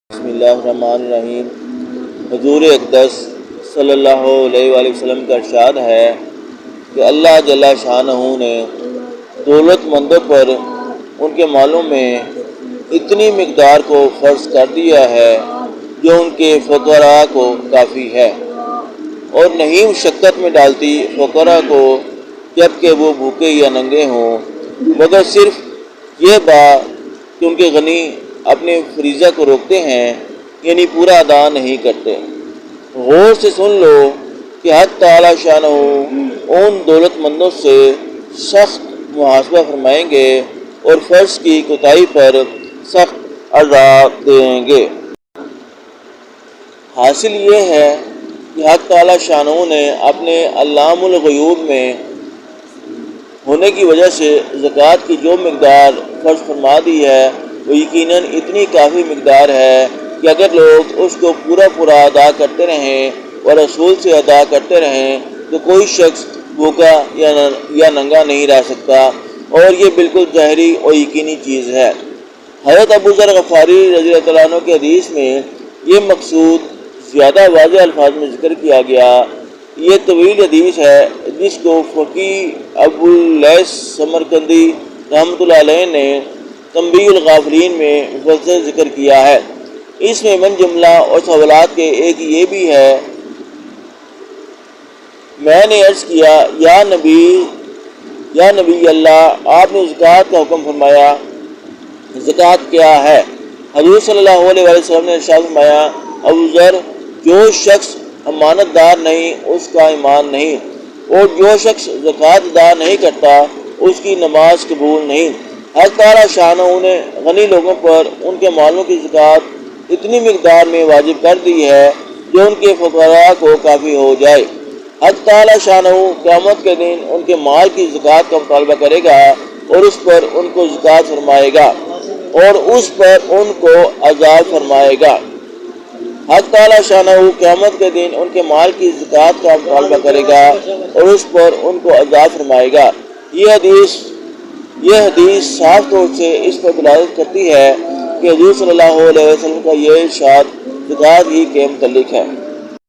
بسم اللہ الرحمن الرحیم۔ حضور اقدس صلی اللہ علیہ وآلہ وسلم کا ارشاد ہے کہ اللہ جل شانہ نے دولت مندوں پر ان کے مالوں میں اتنی مقدار کو فرض کر دیا ہے جو ان کے فقراء کو کافی ہے، اور نہیں مشقت میں ڈالتی فقراء کو جب کہ وہ بھوکے یا ننگے ہوں، مگر صرف یہ بات کہ ان کے غنی اپنے فریضہ کو روکتے ہیں، یعنی پورا ادا نہیں کرتے۔ غور سے سن لو کہ حق تعالی شانہ ان دولت مندوں سے سخت محاسبہ فرمائیں گے اور فرض کی کوتاہی پر سخت عذاب دیں گے۔ حاصل یہ ہے کہ حق تعالی شانہ نے اپنے علام الغیوب میں ہونے کی وجہ سے زکوٰۃ کی جو مقدار فرض فرما دی ہے وہ یقیناً اتنی کافی مقدار ہے کہ اگر لوگ اس کو پورا ادا کرتے رہیں اور رسول سے ادا کرتے رہیں تو کوئی شخص بھوکا یا ننگا نہیں رہ سکتا، اور یہ بالکل ظاہری اور یقینی چیز ہے۔ حضرت ابو ذر غفاری رضی اللہ عنہ کے حدیث میں یہ مقصود زیادہ واضح الفاظ میں ذکر کیا گیا۔ یہ طویل حدیث ہے جس کو فقیہ ابو اللیث سمرقندی رحمۃ اللہ علیہ نے تنبیہ الغافلین میں مفصل ذکر کیا ہے۔ اس میں من جملہ اور سوالات کے ایک یہ بھی ہے، میں نے عرض کیا یا نبی اللہ، آپ نے زکوٰۃ کا حکم فرمایا، زکوٰۃ کیا ہے؟ حضور صلی اللہ علیہ وسلم نے ارشاد فرمایا، ابو ذر، جو شخص امانت دار نہیں اس کا ایمان نہیں، اور جو شخص زکوٰۃ ادا نہیں کرتا اس کی نماز قبول نہیں۔ حق تعالی شانہ نے غنی لوگوں پر ان کے مالوں کی زکوٰۃ اتنی مقدار میں واجب کر دی ہے جو ان کے فقراء کو کافی ہو جائے۔ حق تعالی شانہ قیامت کے دن ان کے مال کی زکوٰۃ کا مطالبہ کرے گا اور اس پر ان کو زکوٰۃ فرمائے گا اور اس پر ان کو عذاب فرمائے گا۔ حق تعالی شانہ قیامت کے دن ان کے مال کی زکوٰۃ کا مطالبہ کرے گا اور اس پر ان کو عذاب فرمائے گا۔ یہ حدیث صاف طور سے اس پر دلالت کرتی ہے کہ حضور صلی اللہ علیہ وسلم کا یہ ارشاد زکوٰۃ ہی کے متعلق ہے۔